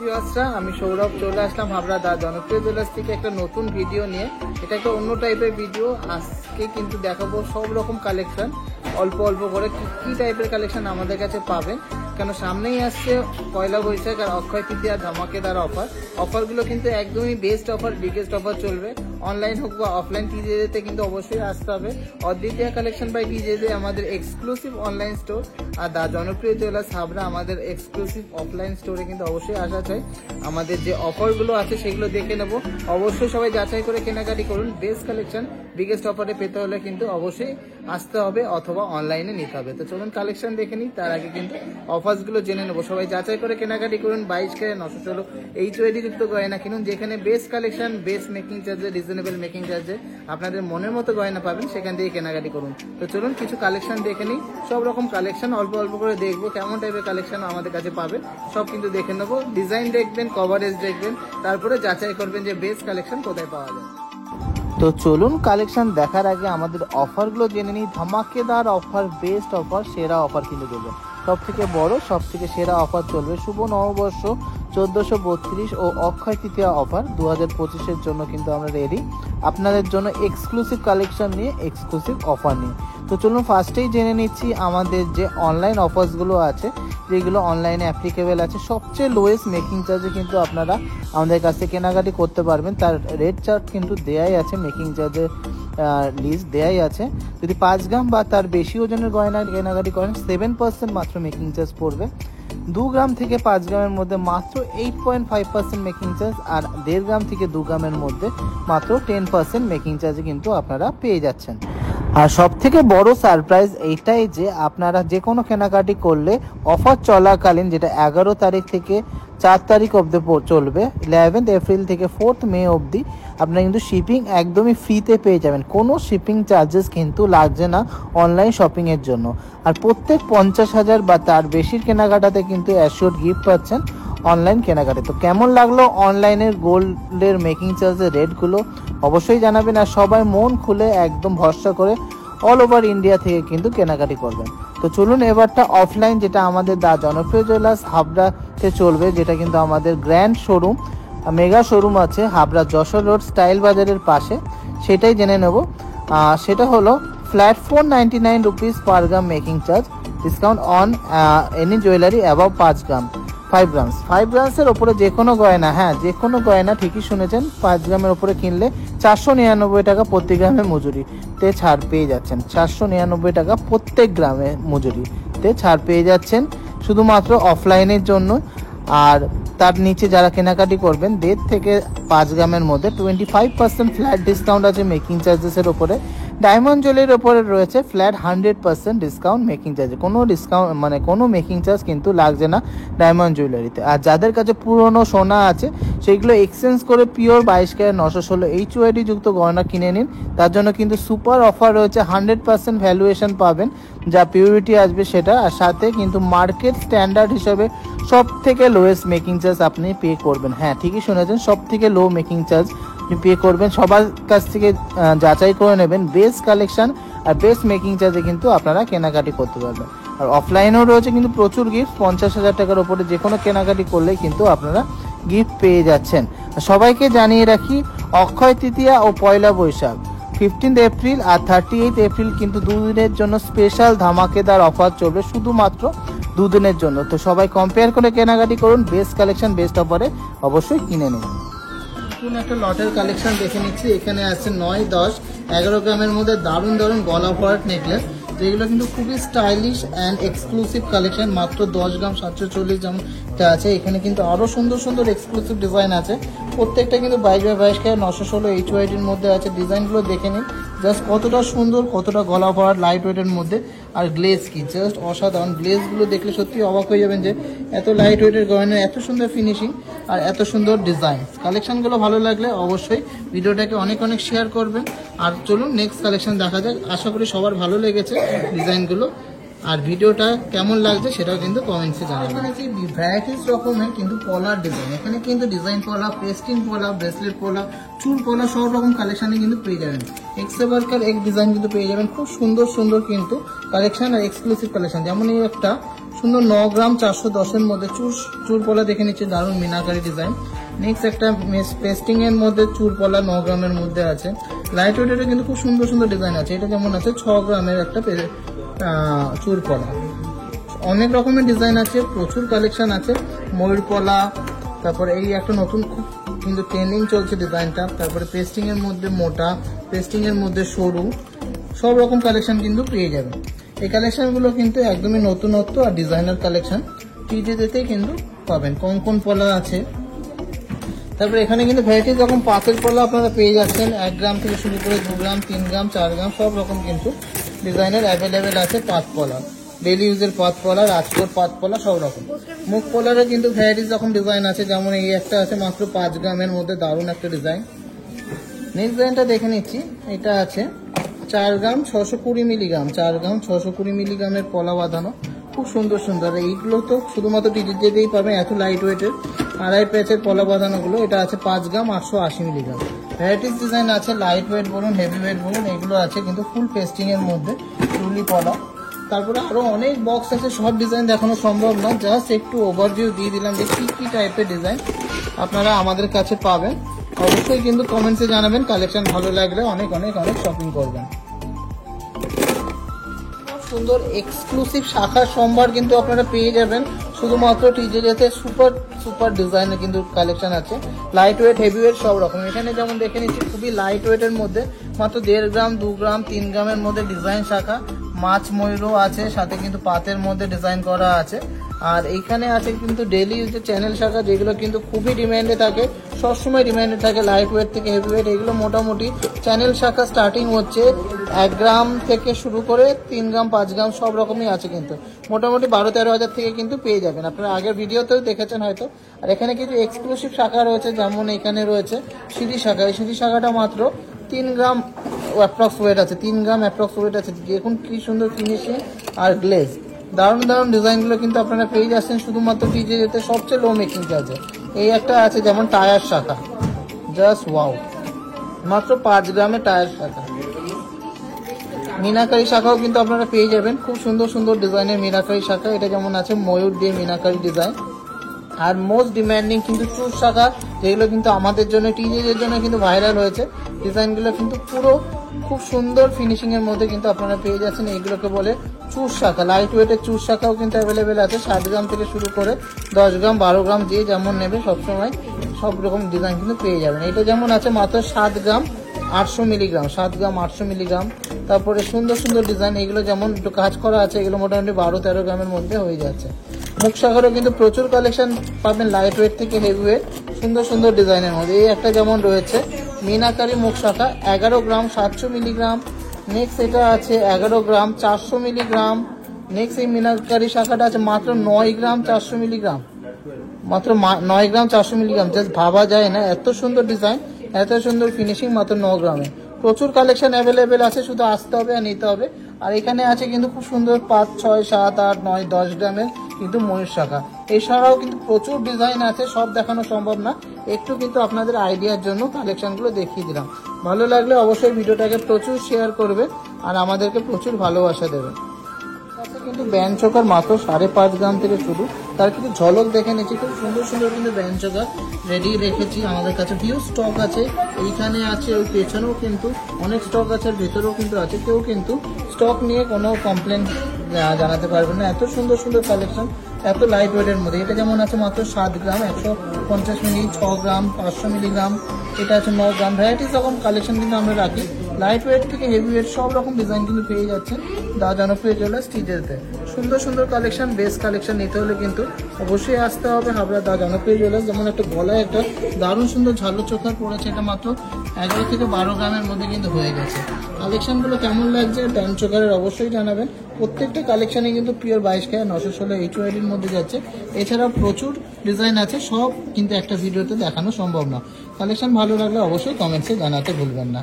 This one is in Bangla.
ভিউয়ার্সরা, আমি সৌরভ চলে আসলাম হাবড়া দা জনপ্রিয় জুয়েলার্স থেকে একটা নতুন ভিডিও নিয়ে। এটা একটা অন্য টাইপের ভিডিও। আজকে কিন্তু দেখাবো সব রকম কালেকশন, অল্প অল্প করে কি টাইপের কালেকশন আমাদের কাছে পাবেন। কেন সামনেই আসছে পয়লা বৈশাখ আর অক্ষয় তৃতীয়া ধামাকেদার অফারগুলো কিন্তু একদমই বেস্ট অফার, বিগেস্ট অফার চলবে। অনলাইন হোক বা অফলাইন টিজেতে কিন্তু অবশ্যই আসতে হবে। অদ্বিতীয় কালেকশন বাই টিজেতে আমাদের এক্সক্লুসিভ অনলাইন স্টোর, আর দা জনপ্রিয় জুয়েলার্স হাবড়া আমাদের এক্সক্লুসিভ অফলাইন স্টোরে কিন্তু অবশ্যই আসা চাই। আমাদের যে অফারগুলো আছে সেগুলো দেখে নেব। অবশ্যই সবাই যাচাই করে কেনাকাটি করুন। বেস্ট কালেকশন বিগেস্ট অফারে পেতে হলে কিন্তু অবশ্যই আসতে হবে অথবা অনলাইনে নিতে হবে। তো চলুন কালেকশন দেখে নিই, তার আগে কিন্তু অফারসগুলো জেনে নেবো। সবাই যাচাই করে কেনাকাটি করুন। 22K 916 HOD যুক্ত গয়না কিনুন, যেখানে বেস্ট কালেকশন, বেস্ট মেকিং চার্জে, রিজনেবল মেকিং চার্জে আপনাদের মনের মতো গয়না পাবেন, সেখান থেকে কেনাকাটি করুন। তো চলুন কিছু কালেকশন দেখে নিই। সব রকম কালেকশন অল্প অল্প করে দেখবো, কেমন টাইপের কালেকশন আমাদের কাছে পাবে সব কিন্তু দেখে নেবো। ডিজাইন দেখবেন, কভারেজ দেখবেন, তারপরে যাচাই করবেন যে বেস্ট কালেকশন কোথায় পাওয়া যায়। তো চলুন কালেকশন দেখার আগে আমাদের অফারগুলো জেনে নিই। ধামাকেদার অফার, বেস্ট অফার, সেরা অফার কিন্তু দেবে। সব থেকে বড়, সব থেকে সেরা অফার চলবে শুভ নববর্ষ 1432 ও অক্ষয় তৃতীয়া অফার 2025-এর জন্য কিন্তু আমরা রেডি আপনাদের জন্য এক্সক্লুসিভ কালেকশন নিয়ে, এক্সক্লুসিভ অফার নিয়ে। তো চলুন ফার্স্টেই জেনে নিচ্ছি আমাদের যে অনলাইন অফার্সগুলো আছে, যেগুলো অনলাইনে অ্যাপ্লিকেবল আছে। সবচেয়ে লোয়েস্ট মেকিং চার্জে কিন্তু আপনারা আমাদের কাছে কেনাকাটি করতে পারবেন। তার রেট চার্ট কিন্তু দেয়াই আছে, মেকিং চার্জের লিস্ট দেয়াই আছে। যদি 5 গ্রাম বা তার বেশি ওজনের গয়না কেনাকাটি করেন 7% মাত্র মেকিং চার্জ পড়বে। 2 গ্রাম থেকে 5 গ্রামের মধ্যে মাত্র 8.5% মেকিং চার্জ, আর 1.5 গ্রাম থেকে 2 গ্রামের মধ্যে মাত্র 10% মেকিং চার্জে কিন্তু আপনারা পেয়ে যাচ্ছেন। আর সব থেকে বড় সারপ্রাইজ এইটাই যে আপনারা যে কোনো কেনাকাটি করলে অফার চলাকালীন, যেটা 11 তারিখ থেকে 4 তারিখ অবধি চলবে, 11 এপ্রিল থেকে 4 মে অবধি, আপনারা কিন্তু শিপিং একদমই ফ্রিতে পেয়ে যাবেন। কোনো শিপিং চার্জেস কিন্তু লাগছে না অনলাইন শপিংয়ের জন্য। আর প্রত্যেক 50,000 বা তার বেশির কেনাকাটাতে কিন্তু অ্যাশিওর গিফট পাচ্ছেন অনলাইন কেনাকাটি। তো কেমন লাগলো অনলাইনের গোল্ডের মেকিং চার্জের রেটগুলো অবশ্যই জানাবেন। আর সবাই মন খুলে একদম ভরসা করে অল ওভার ইন্ডিয়া থেকে কিন্তু কেনাকাটি করবেন। তো চলুন এবারটা অফলাইন, যেটা আমাদের দা জনপ্রিয় জুয়েলার্স হাবড়াতে চলবে, যেটা কিন্তু আমাদের গ্র্যান্ড শোরুম, মেগা শোরুম আছে হাবড়া যশোর রোড স্টাইল বাজারের পাশে, সেটাই জেনে নেব। সেটা হলো flat 499 rupees per gram making charge, discount on any jewellery above 5 গ্রামসের ওপরে যে কোনো গয়না, হ্যাঁ যে কোনো গয়না, ঠিকই শুনেছেন, 5 গ্রামের ওপরে কিনলে 499 টাকা প্রতি গ্রামে মজুরিতে ছাড় পেয়ে যাচ্ছেন। 499 টাকা প্রত্যেক গ্রামে মজুরিতে ছাড় পেয়ে যাচ্ছেন শুধুমাত্র অফলাইনের জন্য। আর তার নিচে যারা কেনাকাটি করবেন 1.5 থেকে 5 গ্রামের মধ্যে 25% ফ্ল্যাট ডিসকাউন্ট আছে মেকিং চার্জেসের ওপরে। ডায়মন্ড জুয়েলারির ওপরে রয়েছে ফ্ল্যাট 100% ডিসকাউন্ট মেকিং চার্জে। কোনো ডিসকাউন্ট মানে কোনো মেকিং চার্জ কিন্তু লাগছে না ডায়মন্ড জুয়েলারিতে। আর যাদের কাছে পুরনো সোনা আছে সেইগুলো এক্সচেঞ্জ করে পিওর 22K 916 HOD যুক্ত গয়না কিনে নিন। তার জন্য কিন্তু সুপার অফার রয়েছে, 100% ভ্যালুয়েশন পাবেন, যা পিউরিটি আসবে সেটা। আর সাথে কিন্তু মার্কেট স্ট্যান্ডার্ড হিসেবে সব থেকে লোয়েস্ট মেকিং চার্জ আপনি পে করবেন। হ্যাঁ ঠিকই শুনেছেন, সব থেকে লো মেকিং চার্জ আপনি পে করবেন। সবার কাছ থেকে যাচাই করে নেবেন বেস্ট কালেকশন আর বেস্ট মেকিং চার্জে কিন্তু আপনারা কেনাকাটি করতে পারবেন। আর অফলাইনেও রয়েছে কিন্তু প্রচুর গিফট, 50,000 টাকার ওপরে যে কোনো কেনাকাটি করলেই কিন্তু আপনারা গিফট পেয়ে যাচ্ছেন। সবাইকে জানিয়ে রাখি, অক্ষয় তৃতীয়া ও পয়লা বৈশাখ 15 এপ্রিল আর 38 এপ্রিল কিন্তু 2 দিনের জন্য স্পেশাল ধামাকেদার অফার চলবে, শুধুমাত্র 2 দিনের জন্য। তো সবাই কম্পেয়ার করে কেনাকাটি করুন, বেস্ট কালেকশন বেস্ট অফারে অবশ্যই কিনে নিন। একটা লটের কালেকশন দেখে নিচ্ছি। এখানে আছে 9, 10, 11 গ্রামের মধ্যে দারুণ দারুণ গলা ভরাট নেকলেস, যেগুলো কিন্তু খুবই স্টাইলিশ অ্যান্ড এক্সক্লুসিভ কালেকশন। মাত্র 10 গ্রাম 740 যেমনটা আছে, এখানে কিন্তু আরও সুন্দর সুন্দর এক্সক্লুসিভ ডিজাইন আছে। প্রত্যেকটা কিন্তু 22K 916 HOD-র মধ্যে আছে। ডিজাইনগুলো দেখে নিন জাস্ট কতটা সুন্দর, কতটা গলা ভরাট, লাইট ওয়েটের মধ্যে। আর গ্লেজ কি জাস্ট অসাধারণ, গ্লেজগুলো দেখলে সত্যি অবাক হয়ে যাবেন যে এত লাইট ওয়েটের গয়না, এত সুন্দর ফিনিশিং আর এত সুন্দর ডিজাইন। কালেকশনগুলো ভালো লাগলে অবশ্যই ভিডিওটাকে অনেক অনেক শেয়ার করবেন। আর চলুন নেক্সট কালেকশন দেখা যাক। আশা করি সবার ভালো লেগেছে ডিজাইনগুলো, আর ভিডিওটা কেমন লাগছে সেটাও কিন্তু কমেন্টসে জানাবেন। ভ্যারাইটিস রকমের কিন্তু পলার ডিজাইন, এখানে কিন্তু ডিজাইন পলা, পেস্টিং পলা, ব্রেসলেট পলা, চুল পলা, সব রকম কালেকশনে কিন্তু পেয়ে যাবেন। এক্সেবারকার এক ডিজাইন কিন্তু পেয়ে যাবেন, খুব সুন্দর সুন্দর কিন্তু কালেকশন আর এক্সক্লুসিভ কালেকশন। যেমন এই একটা সুন্দর 9 গ্রাম 410-এর মধ্যে চুরপলা দেখে নিচ্ছি, দারুণ মিনাকারি ডিজাইন। নেক্সট একটা পেস্টিং এর মধ্যে চুরপলা 9 গ্রামের মধ্যে আছে। লাইট ওয়েটের কিন্তু খুব সুন্দর সুন্দর ডিজাইন আছে। এটা যেমন আছে 6 গ্রামের একটা চুরপলা। অনেক রকমের ডিজাইন আছে, প্রচুর কালেকশন আছে। ময়ূরপলা, তারপরে এই একটা নতুন কিন্তু ট্রেন্ডিং চলছে ডিজাইনটা। তারপরে পেস্টিং এর মধ্যে মোটা, পেস্টিং এর মধ্যে সরু, সব রকম কালেকশন কিন্তু পেয়ে যাবেন। এই কালেকশনগুলো কিন্তু একদমই নতুনত্ব আর ডিজাইনার কালেকশন, টিজেতেই কিন্তু পাবেন। কঙ্কন পলা আছে। তারপরে এখানে কিন্তু ভ্যারাইটিস রকম পাতের পলা আপনারা পেয়ে যাচ্ছেন। 1 গ্রাম থেকে শুরু করে 2 গ্রাম, 3 গ্রাম, 4 গ্রাম সব রকম কিন্তু ডিজাইনের অ্যাভেলেবেল আছে। পাত পলা, ডেলি ইউজের পাত পলা, রাজকোট পাত পলা সব রকম। মুখ পলারও কিন্তু ভ্যারাইটিস রকম ডিজাইন আছে, যেমন এই একটা আছে মাত্র 5 গ্রামের মধ্যে, দারুণ একটা ডিজাইন। নেক্সট ডিজাইনটা দেখে নিচ্ছি। এটা আছে 4 গ্রাম 620 মিলিগ্রাম, 4 গ্রাম 620 মিলিগ্রামের পলা বাঁধানো, খুব সুন্দর সুন্দর। এইগুলো তো শুধুমাত্র টিজেতেই পাবেন, এত লাইট ওয়েটের আড়াই প্যাচের পলা বাঁধানোগুলো। এটা আছে 5 গ্রাম 880 মিলিগ্রাম। ভ্যারাইটিস ডিজাইন আছে, লাইট ওয়েট বলুন, হেভি ওয়েট বলুন, এগুলো আছে কিন্তু ফুল পেস্টিং এর মধ্যে টুলি পলা। তারপরে আরো অনেক বক্স আছে, সব ডিজাইন দেখানো সম্ভব না, জাস্ট একটু ওভারভিউ দিয়ে দিলাম যে কি টাইপের ডিজাইন আপনারা আমাদের কাছে পাবেন। অবশ্যই কিন্তু কমেন্টসে জানাবেন, কালেকশন ভালো লাগলে অনেক অনেক অনেক শপিং করবেন। সুন্দর এক্সক্লুসিভ শাখার সম্ভার কিন্তু আপনারা পেয়ে যাবেন শুধুমাত্র টিজেতে। সুপার সুপার ডিজাইনের কিন্তু কালেকশন আছে, লাইট ওয়েট, হেভি ওয়েট সব রকম। এখানে যেমন দেখে নিচ্ছি খুবই লাইট ওয়েটের মধ্যে মাত্র 1.5 গ্রাম, 2 গ্রাম, 3 গ্রামের মধ্যে ডিজাইন শাখা। মাছ ময়ূরও আছে, সাথে কিন্তু পাতের মধ্যে ডিজাইন করা আছে। আর এইখানে আছে কিন্তু ডেলি ইউজের চ্যানেল শাখা, যেগুলো কিন্তু খুবই ডিমান্ডে থাকে, সবসময় ডিমান্ডে থাকে, লাইট ওয়েট থেকে হেভি ওয়েট। এগুলো মোটামুটি চ্যানেল শাখা স্টার্টিং হচ্ছে 1 গ্রাম থেকে শুরু করে 3 গ্রাম, 5 গ্রাম সব রকমই আছে কিন্তু মোটামুটি 12-13 হাজার থেকে কিন্তু পেয়ে যাবেন। আপনারা আগের ভিডিওতেও দেখেছেন হয়তো। আর এখানে কিছু এক্সক্লুসিভ শাখা রয়েছে, যেমন এখানে রয়েছে সিঁড়ি শাখা। এই সিঁড়ি শাখাটা মাত্র 3 গ্রাম অ্যাপ্রক্স ওয়েট আছে, 3 গ্রাম অ্যাপ্রক্স ওয়েট আছে। দেখুন কি সুন্দর ফিনিশিং আর গ্লেজ, দারুণ দারুণ ডিজাইনগুলো কিন্তু আপনারা পেয়ে যাচ্ছেন শুধুমাত্র টিজেতে সবচেয়ে লো মেকিং চার্জে। এই একটা আছে যেমন টায়ার শাখা, জাস্ট ওয়াও, মাত্র 5 গ্রামে টায়ার শাখা। মিনাকারি শাখাও কিন্তু আপনারা পেয়ে যাবেন, খুব সুন্দর সুন্দর ডিজাইনের মিনাকারি শাখা। এটা যেমন আছে ময়ূর দিয়ে মিনাকারি ডিজাইন। আর মোস্ট ডিমান্ডিং কিন্তু চুর শাখা, যেগুলো কিন্তু আমাদের জন্য টিজের জন্য কিন্তু ভাইরাল হয়েছে। ডিজাইনগুলো কিন্তু পুরো খুব সুন্দর ফিনিশিং এর মধ্যে কিন্তু আপনারা পেয়ে যাচ্ছেন। এইগুলোকে বলে চুর শাখা। লাইট ওয়েটের চুর শাখাও কিন্তু অ্যাভেলেবেল আছে, 7 গ্রাম থেকে শুরু করে 10 গ্রাম, 12 গ্রাম, যে যেমন নেবে সবসময় সব রকম ডিজাইন কিন্তু পেয়ে যাবেন। এটা যেমন আছে মাত্র 7 গ্রাম 800 মিলিগ্রাম, 7 গ্রাম 800 মিলিগ্রাম। তারপরে সুন্দর সুন্দর ডিজাইন, এগুলো যেমন একটু কাজ করা আছে, এগুলো মোটামুটি 12-13 গ্রামের মধ্যে হয়ে যাচ্ছে। মুখ শাখারও কিন্তু প্রচুর কালেকশন পাবেন, লাইট ওয়েট থেকে হেভি ওয়েট, সুন্দর সুন্দর ডিজাইনের মধ্যে। এই একটা যেমন রয়েছে মিনাকারি মুখ শাখা, 11 গ্রাম 700 মিলিগ্রাম। নেক্সট এটা আছে 11 গ্রাম 400 মিলিগ্রাম। নেক্সট এই মিনাকারি শাখাটা আছে মাত্র 9 গ্রাম 400 মিলিগ্রাম, মাত্র 9 গ্রাম 400 মিলিগ্রাম। জাস্ট ভাবা যায় না, এত সুন্দর ডিজাইন, এত সুন্দর ফিনিশিং মাত্র 9 গ্রামে। প্রচুর কালেকশন অ্যাভেলেবেল আছে, শুধু আসতে হবে আর নিতে হবে। আর এখানে আছে কিন্তু খুব সুন্দর 5, 6, 7, 8, 9, 10 গ্রামের কিন্তু ময়ূর শাখা। এছাড়াও কিন্তু প্রচুর ডিজাইন আছে, সব দেখানো সম্ভব না, একটু কিন্তু আপনাদের আইডিয়ার জন্য কালেকশনগুলো দেখিয়ে দিলাম। ভালো লাগলে অবশ্যই ভিডিওটাকে প্রচুর শেয়ার করবে আর আমাদেরকে প্রচুর ভালোবাসা দেবে। কিন্তু ব্যান্ড চোকার মাত্র 5.5 গ্রাম থেকে শুরু, তার কিন্তু ঝলক দেখে নিচ্ছি। খুব সুন্দর সুন্দর কিন্তু ব্যান্ড চোকার রেডি রেখেছি, আমাদের কাছে হিউজ স্টক আছে। এইখানে আছে, ওই পেছনেও কিন্তু অনেক স্টক আছে, ভেতরেও কিন্তু আছে। কেউ কিন্তু স্টক নিয়ে কোনো কমপ্লেন জানাতে পারবেন না, এত সুন্দর সুন্দর কালেকশন, এত লাইট ওয়েটের মধ্যে। এটা যেমন আছে মাত্র 7 গ্রাম 150 মিলি, 6 গ্রাম 500 মিলিগ্রাম। এটা আছে 9 গ্রাম। ভ্যারাইটিস রকম কালেকশন কিন্তু আমরা রাখি, লাইট ওয়েট থেকে হেভি ওয়েট সব রকম ডিজাইন কিন্তু পেয়ে যাচ্ছেন দা জনপ্রিয় জুয়েলার্স টিজেতে। সুন্দর সুন্দর কালেকশন, বেস্ট কালেকশন নিতে হলে কিন্তু অবশ্যই আসতে হবে হাবড়া দা জনপ্রিয় জুয়েলার্স। যেমন একটা গলায় একটা দারুণ সুন্দর ঝালো চোখার পড়েছে, এটা মাত্র 11 থেকে 12 গ্রামের মধ্যে কিন্তু হয়ে গেছে। কালেকশনগুলো কেমন লাগছে ব্যান্ড চোকারের অবশ্যই জানাবেন। প্রত্যেকটা কালেকশনে কিন্তু পিওর 22 ক্যারেট 916 HYD-র মধ্যে যাচ্ছে। এছাড়াও প্রচুর ডিজাইন আছে, সব কিন্তু একটা ভিডিওতে দেখানো সম্ভব না। কালেকশন ভালো লাগলে অবশ্যই কমেন্টসে জানাতে ভুলবেন না।